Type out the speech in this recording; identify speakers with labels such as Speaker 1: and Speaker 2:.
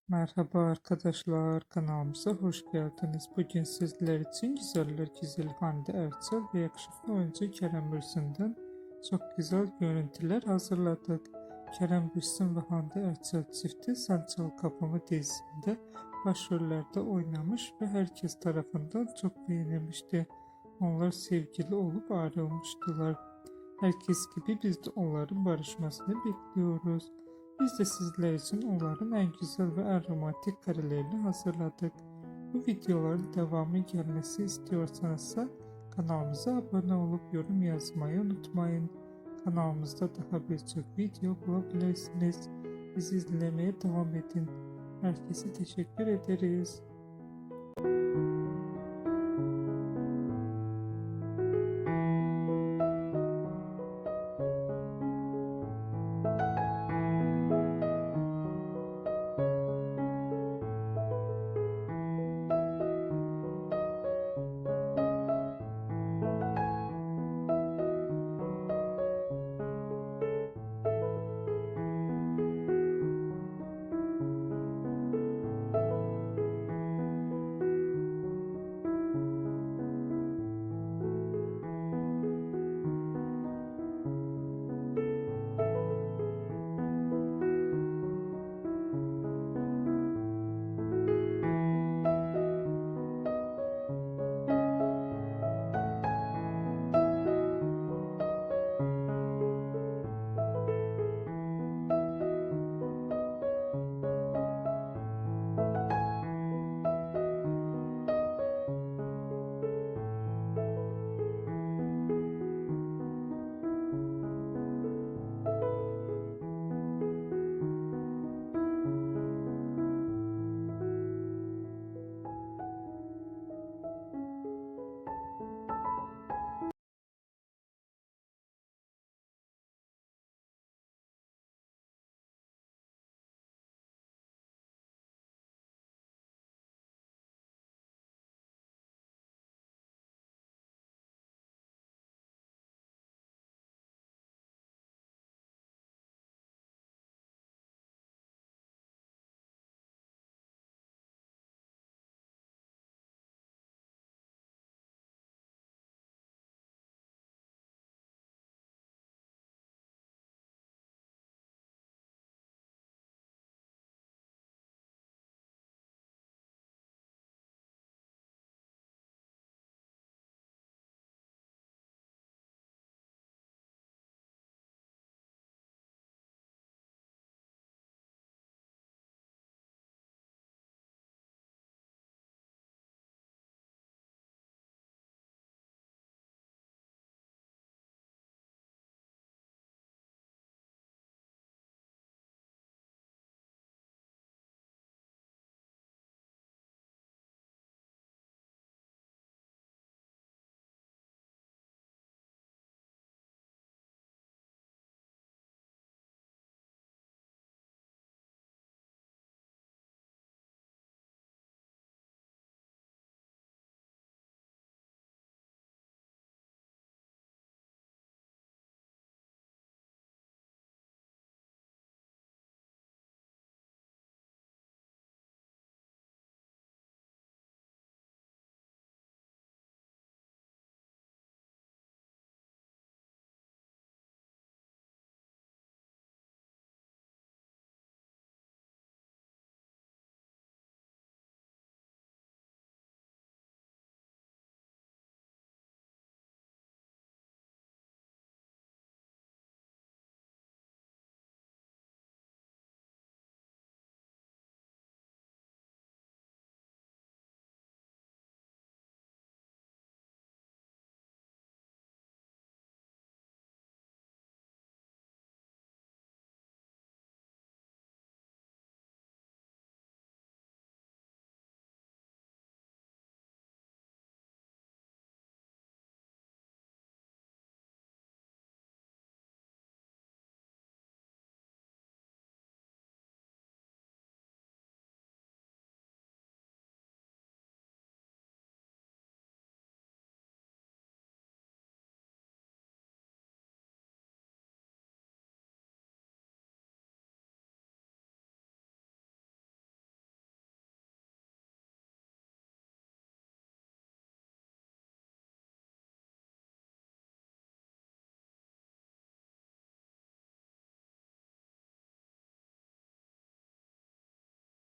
Speaker 1: Merhaba arkadaşlar, kanalımıza hoş geldiniz. Bugün sizler için Güzeller Güzeli Hande Erçel ve yakışıklı oyuncu Kerem Bürsin'den çok güzel görüntüler hazırladık. Kerem Bürsin ve Hande Erçel çifti Sen Çal Kapımı dizisinde başrollerde oynamış ve herkes tarafından çok beğenilmişti. Onlar sevgili olup ayrılmıştılar. Herkes gibi biz de onların barışmasını bekliyoruz. Biz de sizler için onların en güzel ve en romantik karelerini hazırladık. Bu videoların devamı gelmesi istiyorsanız kanalımıza abone olup yorum yazmayı unutmayın. Kanalımızda daha birçok video bulabilirsiniz. Bizi izlemeye devam edin. Herkese teşekkür ederiz.